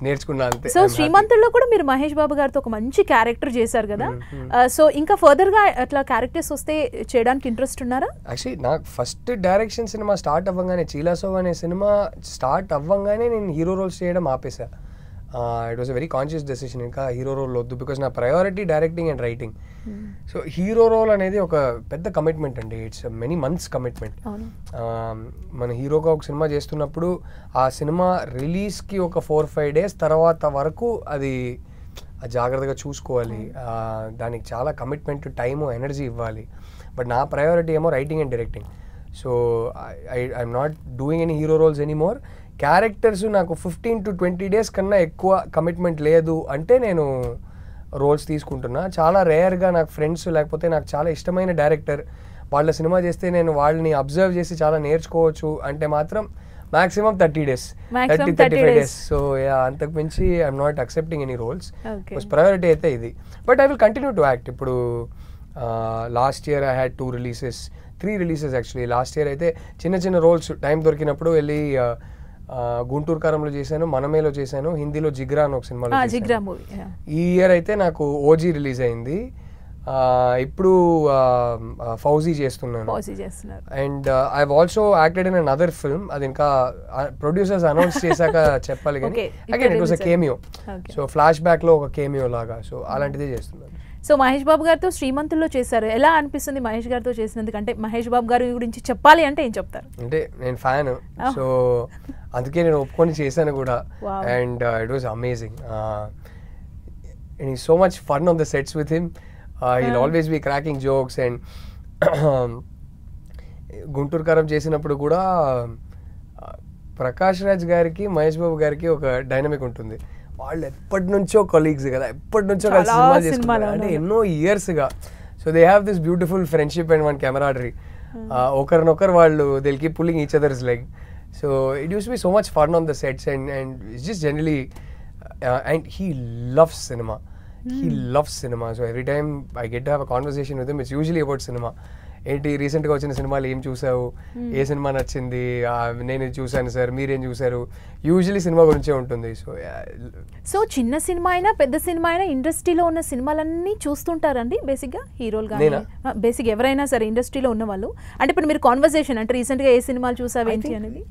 నేర్చుకున్నా అంతే. సో శ్రీమంతుల్లో కూడా మీరు మహేష్ బాబు గారితో ఒక మంచి క్యారెక్టర్ చేశారు కదా. సో ఇంకా ఫర్దర్ గా అట్లా క్యారెక్టర్స్ వస్తే చేయడానికి ఇంట్రెస్ట్ ఉన్నారా? యాక్చువల్లీ నాకు ఫస్ట్ డైరెక్షన్ సినిమా స్టార్ట్ అవ్వగానే చీలాసో అనే సినిమా స్టార్ట్ అవ్వగానే నేను హీరో రోల్స్ చేయడం ఆపేసా. It was a very conscious decision, ఇంకా హీరో రోల్ వద్దు, బికాస్ నా priority directing and writing. So hero role అనేది ఒక పెద్ద కమిట్మెంట్ అండి, ఇట్స్ మెనీ మంత్స్ కమిట్మెంట్. మన హీరోగా ఒక సినిమా చేస్తున్నప్పుడు ఆ సినిమా రిలీజ్కి ఒక 4-5 days తర్వాత వరకు అది జాగ్రత్తగా చూసుకోవాలి, దానికి చాలా కమిట్మెంట్, టైము, ఎనర్జీ ఇవ్వాలి. బట్ నా ప్రయారిటీ ఏమో writing and directing. So I'm not doing any hero roles anymore. Characters నాకు 15 to 20 days కన్నా ఎక్కువ కమిట్మెంట్ లేదు అంటే నేను రోల్స్ తీసుకుంటున్నా. చాలా రేర్గా నాకు ఫ్రెండ్స్ లేకపోతే నాకు చాలా ఇష్టమైన డైరెక్టర్ వాళ్ళ సినిమా చేస్తే నేను వాళ్ళని అబ్జర్వ్ చేసి చాలా నేర్చుకోవచ్చు అంటే మాత్రం maximum 30 days, 30-35 days. సో అంతకు మించి I'm not accepting any roles. Priority అయితే ఇది. But I will continue to act. ఇప్పుడు last year I had 3 releases actually. Last year అయితే చిన్న చిన్న రోల్స్ టైం దొరికినప్పుడు వెళ్ళి గుంటూరు కారంలో చేశాను, మనమేలో చేశాను, హిందీలో జిగ్రా అని ఒక సినిమాలో. ఈ ఇయర్ అయితే నాకు ఓజీ రిలీజ్ అయింది, ఇప్పుడు ఫౌజీ చేస్తున్నాను. And I also acted in another film, అది ఇంకా ప్రొడ్యూసర్స్ అనౌన్స్ చేశాక చెప్పాలి కానీ again it was a cameo. So flash back లో ఒక కేమియో లాగా, సో అలాంటిదే చేస్తున్నాను. సో మహేష్ బాబు గారితో శ్రీమంతుల్లో చేశారు, ఎలా అనిపిస్తుంది మహేష్ గారితో చేసినందుకు? అంటే మహేష్ బాబు గారి గురించి చెప్పాలి అంటే ఏం చెప్తారు? అంటే నేను ఫ్యాన్, సో అందుకే నేను ఒప్పుకొని చేశాను కూడా. And it was amazing. And ఈ so much fun on the sets with him. He'll always be cracking jokes. And Guntur Kaaram చేసినప్పుడు కూడా ప్రకాష్ రాజ్ గారికి మహేష్ బాబు గారికి ఒక డైనమిక్ ఉంటుంది. వాళ్ళు ఎప్పటి నుంచో కొలీగ్స్ కదా, ఎప్పటి నుంచో కలిసి సినిమా చేసుకుంటారు, అంటే ఎన్నో ఇయర్స్గా. So they have this beautiful friendship and one camaraderie. ఒకరినొకరు వాళ్ళు they will keep pulling each others leg. So it use be so much fun on the sets. And it's just generally and he loves cinema. He loves cinema. So every time I get to have a conversation with him, it's usually about cinema. ఏంటి రీసెంట్గా వచ్చిన సినిమాలు ఏం చూసావు, ఏ cinema నచ్చింది, నేను చూసాను sir, మీరేం చూసారు, యూజువలీ సినిమా గురించే ఉంటుంది. సో చిన్న సినిమా అయినా పెద్ద సినిమా అయినా ఇండస్ట్రీలో ఉన్న సినిమాలన్నీ చూస్తుంటారండి బేసిక్గా హీరోలు కానీ బేసిక్ ఎవరైనా సరే ఇండస్ట్రీలో ఉన్న వాళ్ళు? అంటే ఇప్పుడు మీరు కాన్వర్సేషన్ అంటే రీసెంట్గా ఏ సినిమాలు చూసావు ఏంటి అనేది?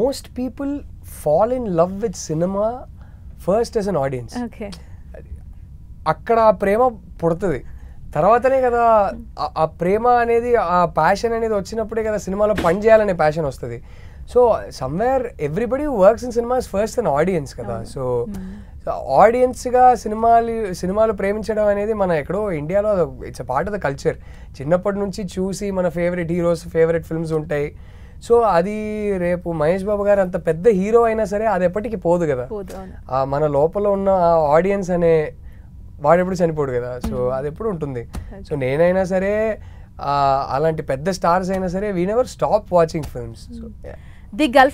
Most people fall in love with cinema first as an audience. Okay, అక్కడ ఆ ప్రేమ పుడుతుంది, తర్వాతనే కదా ఆ ప్రేమ అనేది, ఆ ప్యాషన్ అనేది వచ్చినప్పుడే కదా సినిమాలో పని చేయాలనే ప్యాషన్ వస్తుంది. So somewhere everybody who works in cinemas first an audience కదా. సో ఆడియన్స్గా సినిమాలు ప్రేమించడం అనేది మన ఎక్కడో ఇండియాలో it's a part of the culture. చిన్నప్పటి నుంచి చూసి మన ఫేవరెట్ హీరోస్, ఫేవరెట్ ఫిల్మ్స్ ఉంటాయి. సో అది రేపు మహేష్ బాబు గారు అంత పెద్ద హీరో అయినా సరే అది ఎప్పటికీ పోదు కదా. మన లోపల ఉన్న ఆడియన్స్ అనే వాడు ఎప్పుడు చనిపోడు కదా. సో అది ఎప్పుడు ఉంటుంది. సో నేనైనా సరే అలాంటి పెద్ద స్టార్స్ అయినా సరే we never stop watching films. So the girl